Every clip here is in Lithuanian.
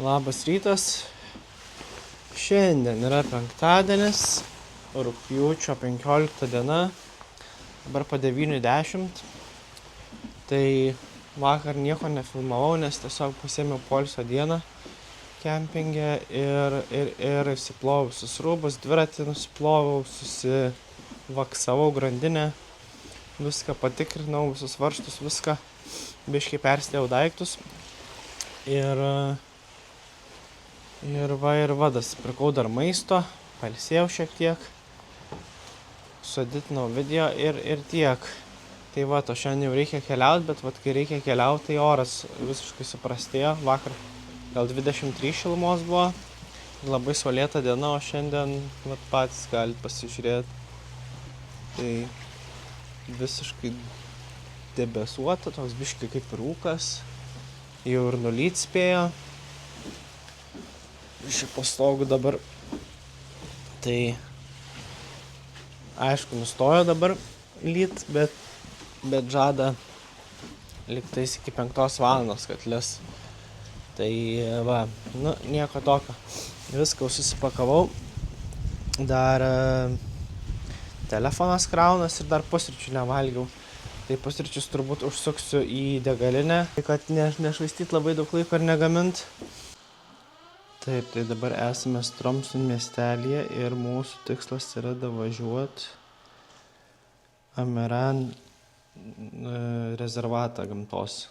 Labas rytas. Šiandien yra penktadienis, rugpjūčio 15 diena, dabar po 9:10. Tai vakar nieko nefilmavau, nes tiesiog pasiėmiau poilsio dieną kempinge ir išsiplovau visus rūbus, dviratį nusiplovau, susivaksavau grandinę, viską patikrinau, visus varžtus, viską, biškai persidėjau daiktus ir vadas, pirkau dar maisto, pailsėjau šiek tiek, sueditinau video ir tiek. Tai va, o šiandien jau reikia keliauti, bet kai reikia keliauti, tai oras visiškai suprastėjo. Vakar gal 23 šilumos buvo, labai saulėta diena, o šiandien patys galite pasižiūrėti. Tai visiškai debesuota, toks biškai kaip rūkas, jau ir nulyt spėjo. Iš pastogų dabar. Tai aišku, nustojo dabar lyt, bet žada liktais iki 5 valandos, kad lis. Tai va, nieko tokio. Viską susipakavau. Dar telefonas kraunas ir dar pusryčių nevalgiau. Tai pusryčius turbūt užsuksiu į degalinę, kad nešvaistyt labai daug laiko ir negamint. Taip, tai dabar esame Stromsund miestelyje ir mūsų tikslas yra davažiuoti Ameran rezervatą gamtos.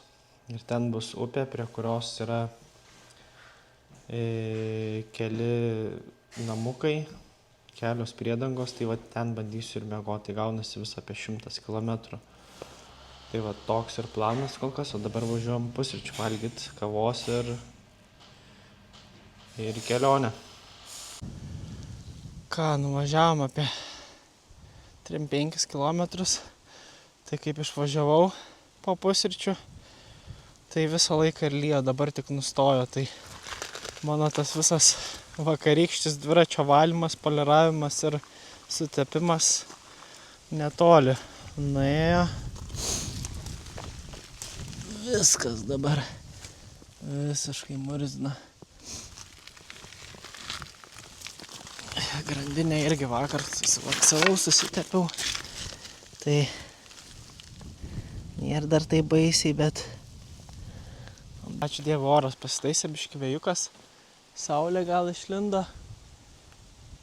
Ir ten bus upė, prie kurios yra keli namukai, kelios priedangos, tai ten bandysiu ir miegoti, gaunasi vis apie 100 kilometrų. Tai toks ir planas kol kas, o dabar važiuojam pusryčių valgyti, kavos ir kelionę. Ką, nuvažiavom apie 3-5 kilometrus, tai kaip išvažiavau po pusryčių, tai visą laiką ir lyja, dabar tik nustojo, tai mano tas visas vakarykštis dviračio valymas, poliravimas ir sutepimas netoli nuėjo. Viskas dabar visiškai murzina. Grandinę irgi vakar susivaksavau, susitepiau. Tai nėra dar tai baisiai, bet ačiū Dievo, oras pasitaisė, biškį vėjukas. Saulė gal išlindo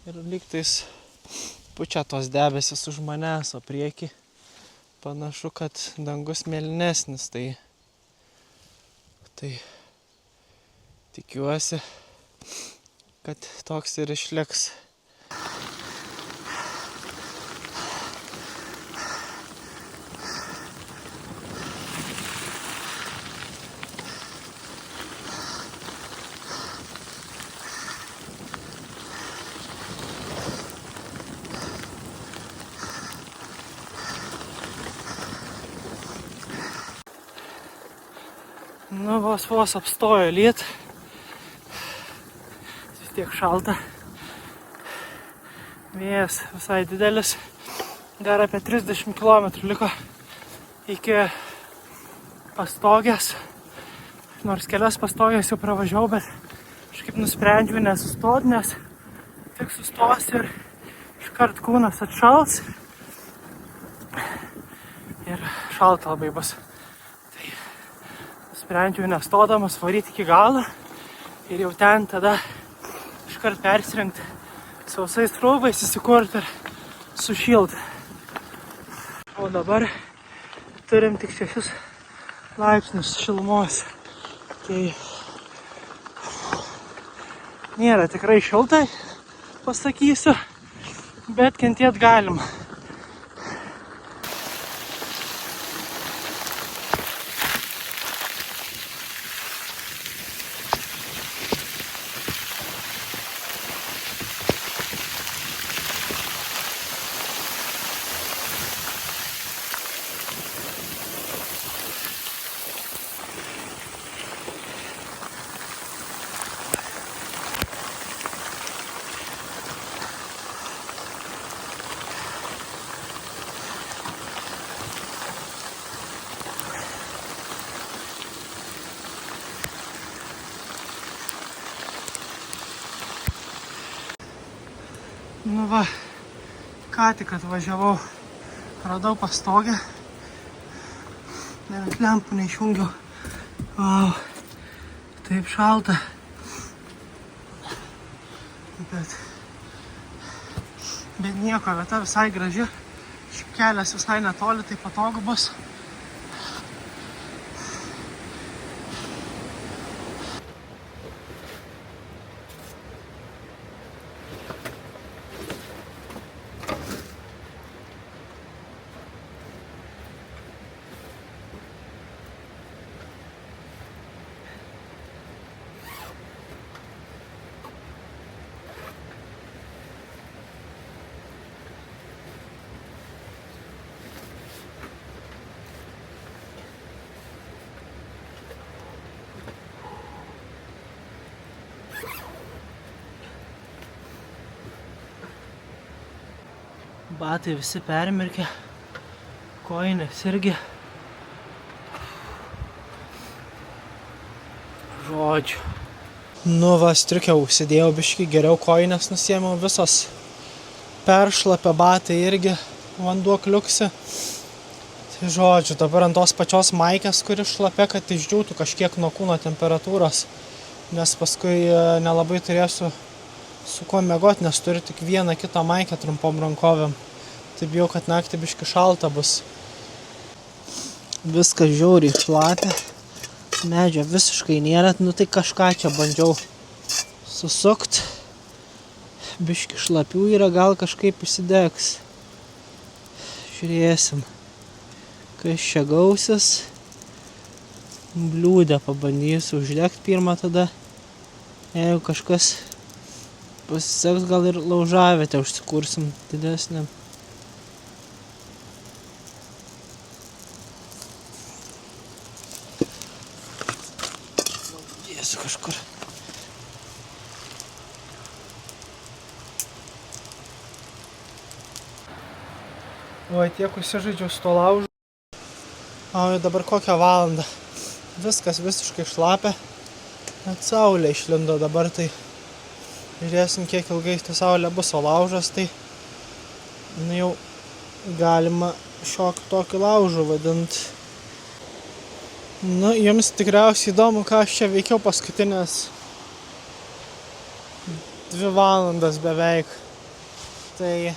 ir lygtais pučia tos debesis už manęs, o prieki panašu, kad dangus mėlynesnis. Tai tikiuosi, kad toks ir išliks. Vos apstojo lyt. Vis tiek šalta. Vėjas visai didelis. Dar apie 30 km liko iki pastogės. Nors kelias pastogės jau pravažiavau, bet kažkaip nusprendžiau nesustoti, nes tik sustos ir iškart kūnas atšals. Ir šalta labai bus. Sprendžiau nestodamas varyti iki galo ir jau ten tada iškart persirengti sausais rūbais, įsikurti ir sušilti. O dabar turim tik 6 laipsnius šilumos. Tai nėra tikrai šiltai, pasakysiu, bet kentėt galima. Nu va, ką tik atvažiavau, radau pastogę, net lempų neišjungiau. Vau, taip šalta. Bet nieko, vieta visai graži, kelias visai netoli, tai patogu bus. Batai visi permirkę, kojinės irgi. Žodžiu. Nu va, striukę užsidėjau biškį, geriau kojinės nusiėmiau visos. Peršlapę batai irgi, vanduo kliuksi. Tai žodžiu, dabar ant tos pačios maikės, kuri šlapia, kad išdžiūtų kažkiek nuo kūno temperatūros. Nes paskui nelabai turėsiu su kuo miegot, nes turiu tik vieną kitą maikę trumpom rankovėm. Tai bijau, kad naktį biškį šalta bus. Viskas žiauriai šlapia. Medžio visiškai nėra, nu tai kažką čia bandžiau susukt. Biškį šlapių yra, gal kažkaip įsidegs. Žiūrėsim, kas čia gausis. Bliūdę pabandysiu uždegt pirmą tada. Jeigu kažkas pasiseks, gal ir laužavietę užsikursim didesnę. Dėsiu kažkur. Oi, tiek užsižaidžiau su to laužu. Oi, dabar kokią valandą. Viskas visiškai šlapia. Net saulė išlindo dabar, tai žiūrėsim, kiek ilgai ta saulė bus, o laužas tai jau galima šiokį tokį laužų vadint. Nu, jums tikriausiai įdomu, ką aš čia veikiau paskutinės 2 valandas beveik. Tai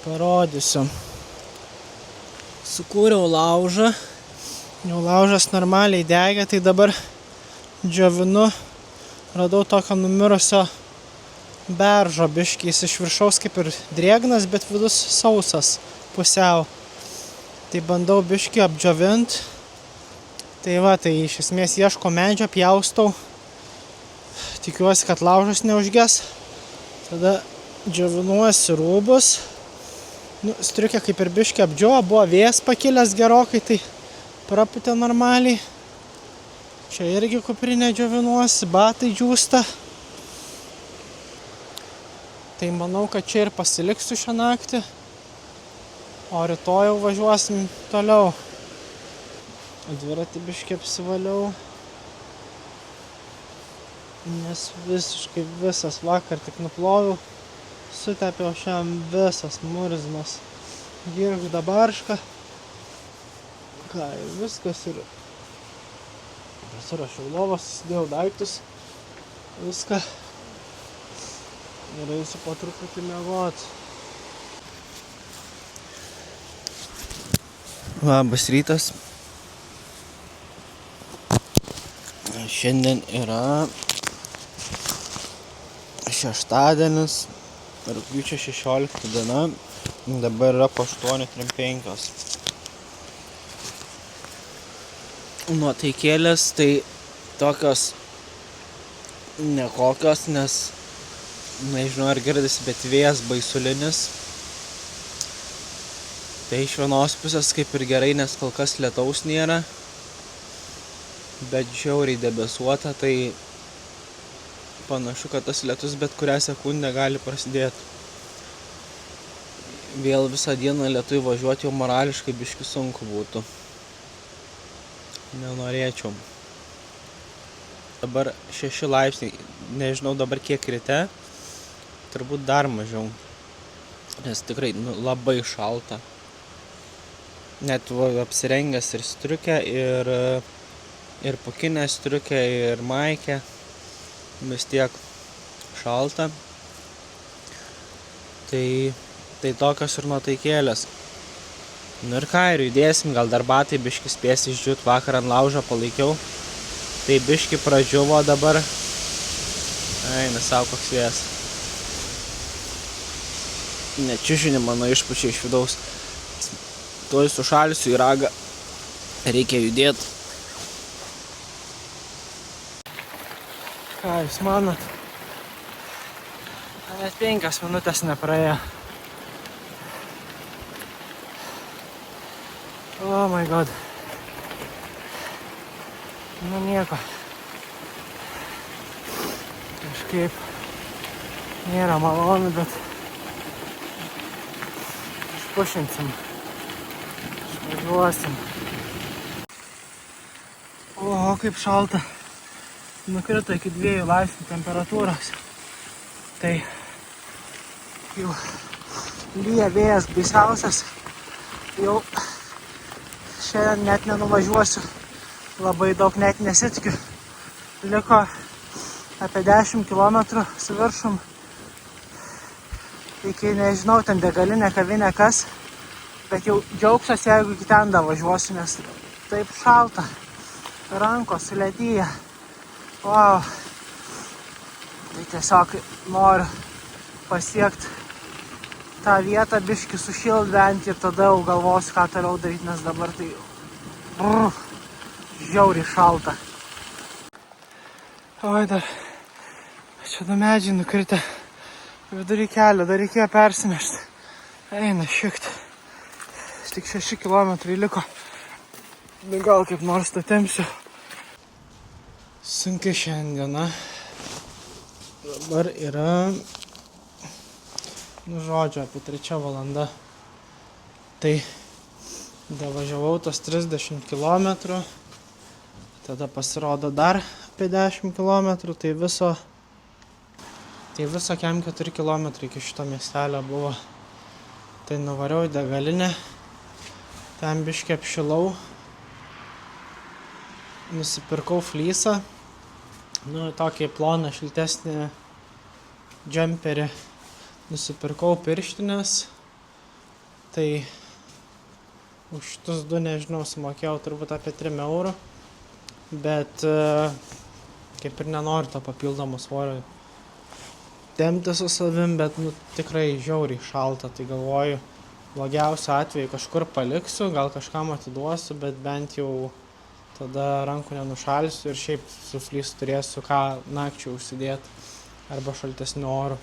parodysiu. Sukūriau laužą. Jau laužas normaliai degė, tai dabar džiovinu. Radau tokio numirusio beržo biškį, jis iš viršaus kaip ir drėgnas, bet vidus sausas pusiau. Tai bandau biškį apdžiovint. Tai va, tai iš esmės ieško medžio, pjaustau. Tikiuosi, kad laužas neužges. Tada džiovinuosi rūbus. Nu, striukė kaip ir biškį apdžiova, buvo vėjas pakilęs gerokai, tai prapūtė normaliai. Čia irgi kuprinė džiovinuosi, batai džiūsta. Tai manau, kad čia ir pasiliksiu šią naktį. O rytoj jau važiuosim toliau. Dviratį biškį apsivaliau. Nes visiškai visas vakar tik nuploviau. Sutepiau šiam visas murzmas. Girgžda barška. Ką, viskas ir... Pasirašiau lovas, įsidėjau daiktus. Viską. Ir eisiu po truputį miegot. Labas rytas. Šiandien yra šeštadienis, rugpjūčio 16 diena. Dabar yra po 8:35. Nuotaikėlės tai tokios nekokios, nes nežinau ar girdisi, bet vėjas baisulinis. Tai iš vienos pusės kaip ir gerai, nes kol kas lietaus nėra, bet žiauriai debesuota, tai panašu, kad tas lietus bet kurią sekundę gali prasidėti. Vėl visą dieną lietui važiuoti jau morališkai biškį sunku būtų. Nenorėčiau. Dabar 6 laipsniai, nežinau dabar kiek ryte, turbūt dar mažiau. Nes tikrai labai šalta. Net apsirengęs ir striukę, ir pukinę striukę, ir maikę. Vis tiek šalta. Tai tokios ir nuotaikėlės. Nu ir ką, ir judėsim, gal dar batai biški spės išdžiūt, vakar ant laužo palaikiau. Tai biški pradžiuvo dabar. Eina savo koks vėjas. Net čiužinį mano išpučia iš vidaus. Tuoj sušalsiu į ragą. Reikia judėt. Ką jūs manot? Net 5 minutės nepraėjo. Oh my god. Nu nieko. Kažkaip nėra malonu, bet išpušinsim. Išvažiuosim. Oho, kaip šalta. Nukrito iki 2 laipsnių temperatūros. Tai jau lyja vėjas baisiausias. Jau šiandien net nenuvažiuosiu. Labai daug net nesitikiu. Liko apie 10 km su viršum. Iki nežinau, ten degalinė, kavinė, kas. Bet jau džiaugsiuos, jeigu iki ten davažiuosiu, nes taip šalta. Rankos suledyja. Wow. Tai tiesiog noriu pasiekti tą vietą, biškį sušilt bent ir tada jau galvosiu, ką toliau daryti, nes dabar tai žiauriai šalta. Oi, dar čia du medžiai nukritę vidury kelio, dar reikėjo persinešti. Eina šikt. Tik 6 kilometrai liko. Gal kaip nors tą tempsiu. Sunki šiandiena. Dabar yra, žodžiu, apie 3 valanda. Tai davažiavau tos 30 km. Tada pasirodo dar apie 10 km. Tai viso kem 4 km iki šito miestelio buvo. Tai nuvariau į degalinę. Ten biškį apšilau. Nusipirkau flysą. Tokį ploną, šiltesnį džemperį. Nusipirkau pirštinės. Tai už šitus 2, nežinau, sumokėjau turbūt apie 3 eurų. Bet kaip ir nenoriu to papildomo svorio tempti su savim, bet tikrai žiauriai šalta. Tai galvoju, blogiausiu atveju kažkur paliksiu, gal kažkam atiduosiu, bet bent jau tada rankų nenušalsiu ir šiaip su flysu turėsiu ką nakčiai užsidėti arba šaltesniu oru.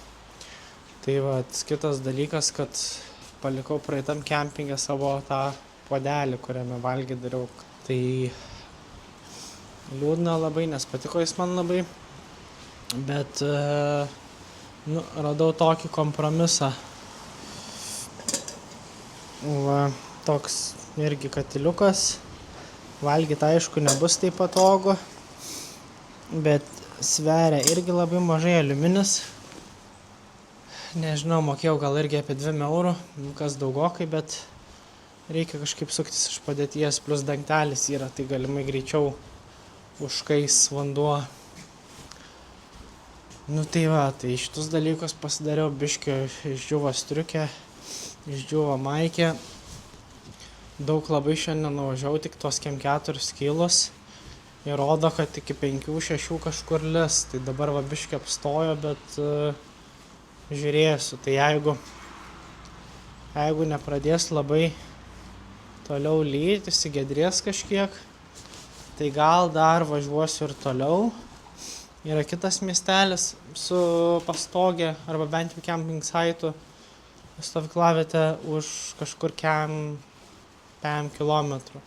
Tai kitas dalykas, kad palikau praeitam kempinge savo tą puodelį, kuriame valgyti dariau. Tai liūdna labai, nes patiko jis man labai, bet radau tokį kompromisą. Toks irgi katiliukas. Valgyti aišku nebus taip patogu, bet sveria irgi labai mažai, aliuminis. Nežinau, mokėjau gal irgi apie 2 eurų, kas daugokai, bet reikia kažkaip suktis iš padėties, plus dangtelis yra, tai galimai greičiau užkais vanduo. Tai šitus dalykus pasidariau, biškį išdžiuvo striukė, išdžiuvo maikė. Daug labai šiandien nuvažiavau, tik tos kem 4 kilus. Ir rodo, kad iki 5-6 kažkur lis. Tai dabar biškį apstojo, bet žiūrėsiu. Tai jeigu nepradės labai toliau lyti, įsigedrės kažkiek, tai gal dar važiuosiu ir toliau. Yra kitas miestelis su pastogė arba bent jau camping saitų stovyklavietė už kažkur 5 kilometrų.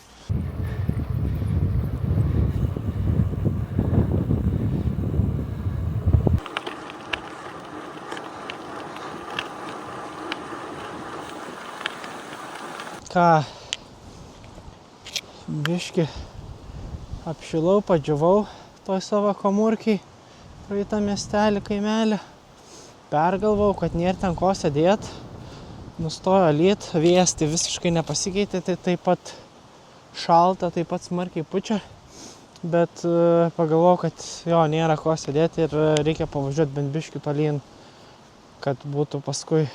Ką, biškį apšilau, padžiuvau toj savo komurkiai praeitą miestelį, kaimelį. pergalvojau, kad nėra ten ko sėdėt. Nustojo lyt, vėjas tai visiškai nepasikeitė, tai taip pat šalta, taip pat smarkiai pučia. Bet pagalvojau, kad jo nėra ko sėdėti ir reikia pavažiuoti bent biškį tolyn, kad būtų paskui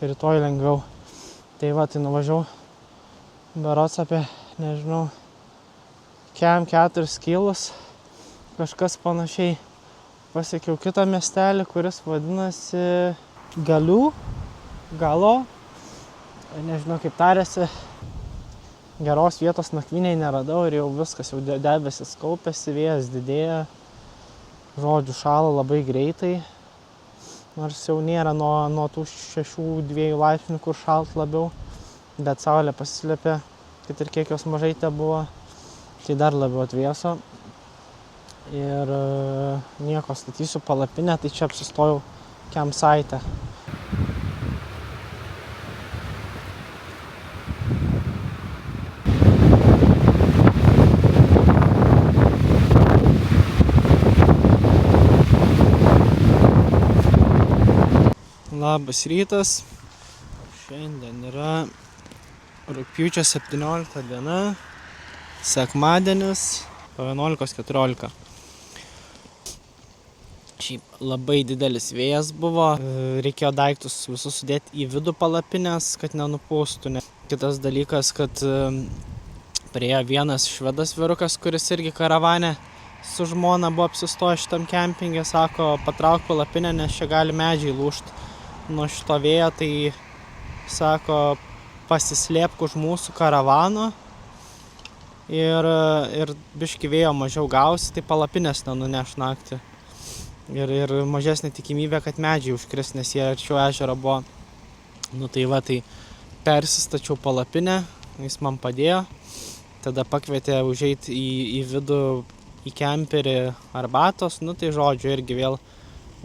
rytoj lengviau. Tai va, tai nuvažiavau berods apie, nežinau, 4 kilus, kažkas panašiai. Pasiekiau kitą miestelį, kuris vadinasi Galo, nežinau kaip tarėsi. Geros vietos nakvyniai neradau ir jau viskas, jau debesis kaupėsi, vėjas didėja, žodžiu šąla labai greitai, nors jau nėra nuo tų 6-2 laipsnių, kur šalt labiau, bet saulė pasislėpė, kad ir kiek jos mažai te buvo, tai dar labiau atvėso ir nieko, statysiu palapinę, tai čia apsistojau campsite. Labas rytas, šiandien yra rugpjūčio 17 diena, sekmadienis, 11:14. Šiaip labai didelis vėjas buvo, reikėjo daiktus visus sudėti į vidų palapinės, kad nenupūstų. Kitas dalykas, kad priėjo vienas švedas vyrukas, kuris irgi karavane su žmona buvo apsistoję šitam kempinge, sako, patrauk palapinę, nes čia gali medžiai lūžti. Nuo šito vėjo, tai sako, pasislėpk už mūsų karavano ir biškį vėjo mažiau gausi, tai palapinės nenuneš naktį. Ir mažesnė tikimybė, kad medžiai užkris, nes jie arčiau ežero buvo. Nu tai va, tai persistačiau palapinę, jis man padėjo. Tada pakvietė užeiti į vidų, į kemperį arbatos, nu tai žodžiu, irgi vėl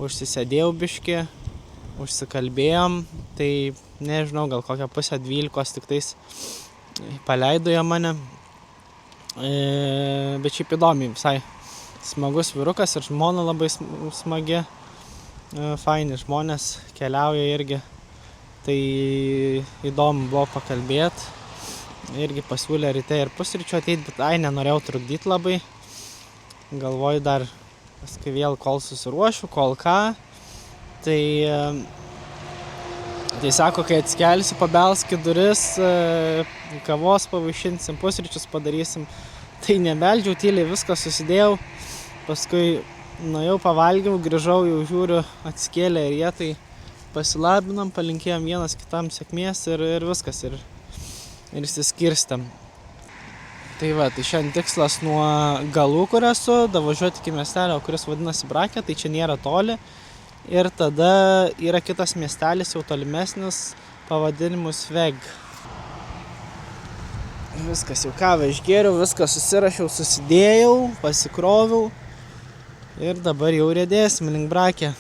užsisėdėjau biškį. Užsikalbėjom, tai nežinau, gal kokią 11:30 tik tais paleido jie mane. Bet šiaip įdomiai, visai smagus vyrukas ir žmona labai smagi. Faini žmonės, keliauja irgi. Tai įdomu buvo pakalbėti. Irgi pasiūlė ryte ir pusryčių ateiti, bet nenorėjau trukdyti labai. Galvoju dar, paskui vėl kol susiruošiu, kol ką. Tai sako, kai atsikelsiu, pabelsk į duris, kavos pavaišinsim, pusryčius padarysim. Tai nebeldžiau, tyliai viską susidėjau, paskui nuėjau, pavalgiau, grįžau, jau žiūriu, atsikėlė ir jie, tai pasilabinom, palinkėjom vienas kitam sėkmės ir viskas, ir išsiskirstėm. Tai va, tai šiandien tikslas nuo Galų, kur esu, davažiuoti iki miestelio, kuris vadinasi Brakė, tai čia nėra toli. Ir tada yra kitas miestelis, jau tolimesnis, pavadinimu Sveg. Viskas, jau kavą išgėriau, viską susirašiau, susidėjau, pasikroviau ir dabar jau riedėsim link Brakė.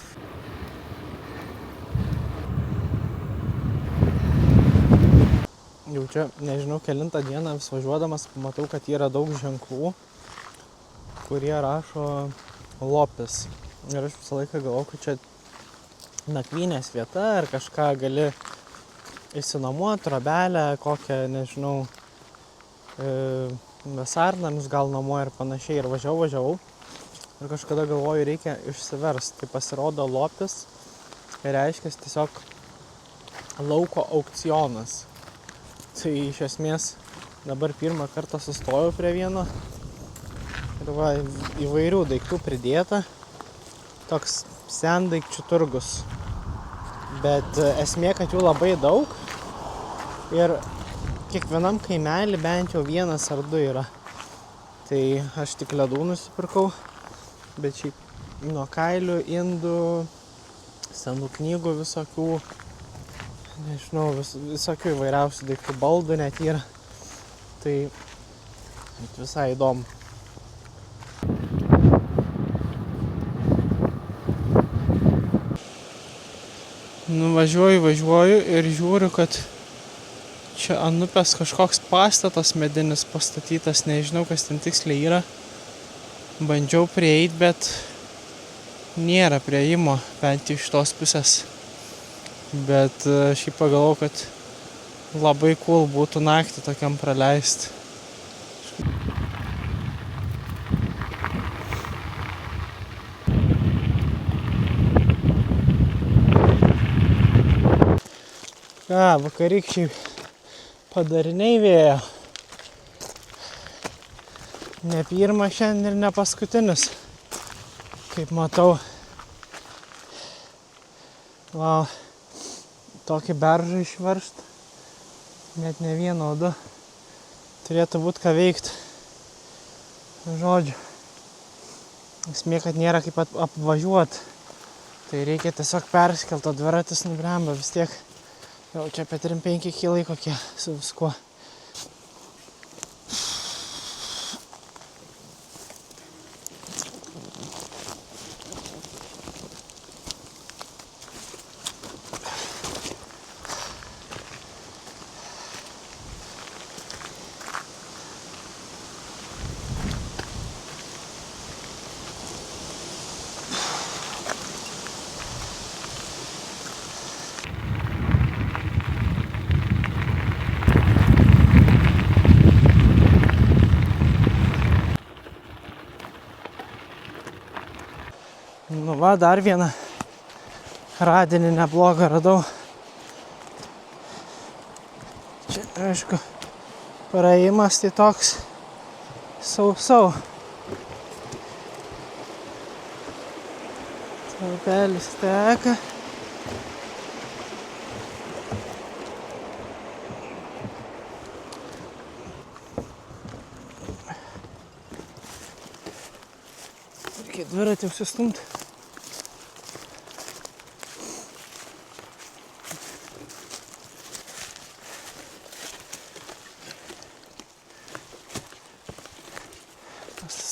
Jau čia, nežinau, kelintą dieną vis važiuodamas, pamatau, kad yra daug ženklų, kurie rašo Lopis. Ir aš visą laiką galvoju, kad čia nakvynės vieta ar kažką gali išsinuomoti, trobelę, kokią, nežinau, vasarnamius gal nuomoja ir panašiai. Ir važiavau. Ir kažkada galvoju, reikia išsiversti. Tai pasirodo Lopis ir reiškia tiesiog lauko aukcionas. Tai iš esmės dabar pirmą kartą sustojau prie vieno. Ir va, įvairių daiktų pridėta. Toks sendaikčių turgus. Bet esmė, kad jų labai daug. Ir kiekvienam kaimelį bent jau 1 ar 2 yra. Tai aš tik ledų nusipirkau. Bet šiaip nuo kailių, indų, senų knygų visokių, nežinau, visokių įvairiausių daiktų, baldų net yra. Tai visai įdomu. Važiuoju ir žiūriu, kad čia ant upės kažkoks pastatas medinis pastatytas, nežinau, kas ten tiksliai yra. Bandžiau prieiti, bet nėra prieimo, bent iš tos pusės. Bet šiaip pagalvojau, kad labai cool būtų naktį tokiam praleisti. Ką, vakarykščiai padariniai vėjo. Ne pirmas šiandien ir ne paskutinis. Kaip matau, va, tokį beržą išveršt. Net ne vieną, o du. Turėtų būt ką veikt. Žodžiu. Esmė, kad nėra kaip apvažiuot. Tai reikia tiesiog perskelt, o dviratis nubremba vis tiek. Jau čia apie 3-5 kilai kokie su viskuo. Nu va, dar vieną radinį neblogą radau. Čia, aišku, praėjimas tai toks sau. Upelis teka. Reikia dviratį užsistumti.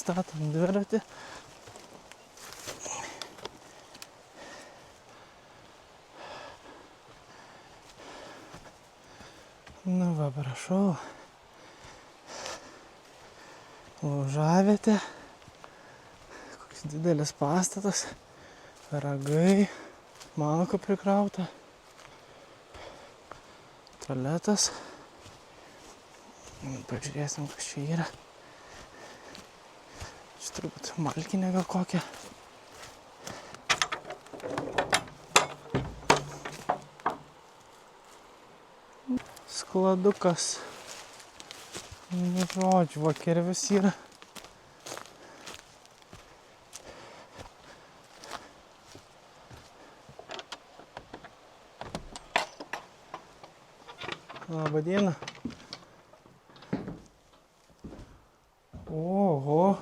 Statom dviratį. Nu va, prašau. Laužavietė. Koks didelis pastatas. Ragai. Malkų prikrauta. Tualetas. Pažiūrėsim, kas čia yra. Čia turbūt malkinė gal kokia. Skladukas. Nu, žodžiu, va, kirvis yra. Labą dieną. Oho.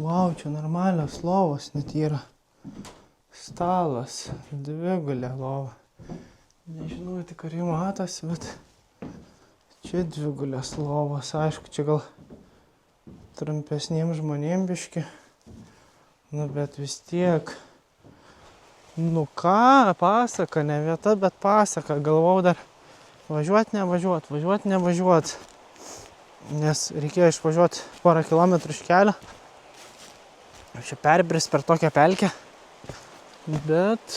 Vau, čia normalios lovos net yra. Stalas, dvigulė lova. Nežinau, tikrai matosi, bet čia dvigulės lovos. Aišku, čia gal trumpesniem žmonėm biški. Nu, bet vis tiek. Nu ką, pasaka, ne vieta, bet pasaka. Galvau dar važiuot, nevažiuot. Nes reikėjo išvažiuoti porą kilometrų iš kelio. Čia perbris per tokią pelkę, bet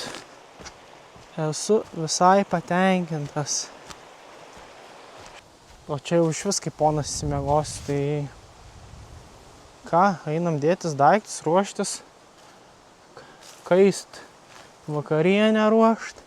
esu visai patenkintas. O čia jau išvis kaip ponas įsimiegos, tai ką, einam dėtis daiktus, ruoštis, kaist, vakarienę ruošt.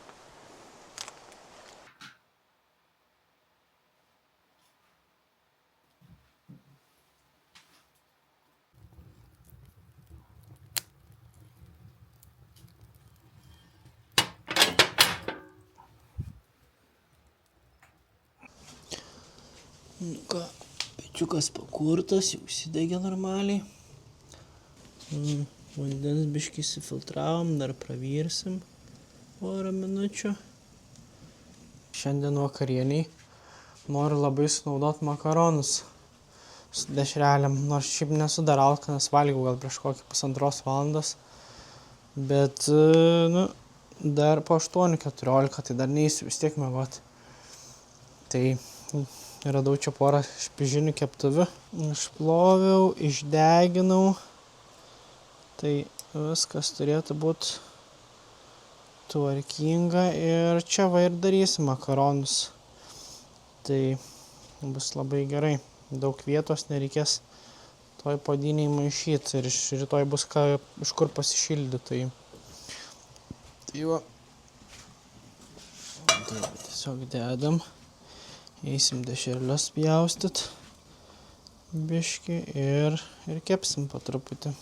Nu ką, pečiukas pakurtas, jau užsidegė normaliai. Vandens biškį įsifiltravom, dar pravirsim porą minučių. Šiandien vakarieniai noriu labai sunaudot makaronus su dešrelėm. Nors šiaip nesu dar alkanas, valgiau gal prieš kokį 1,5 valandos. Bet, nu, dar po 8:14, tai dar neįsiu vis tiek miegot. Tai radau čia porą špižinių keptuvių. Išploviau, išdeginau. Tai viskas turėtų būti tvarkinga ir čia va ir darysim makaronus. Tai bus labai gerai. Daug vietos nereikės toj puodynėj maišyti ir rytoj bus iš kur pasišildyti. Tai va. Tai tiesiog dedam. Eisim dešrelės pjaustyt biškį ir kepsim po truputį.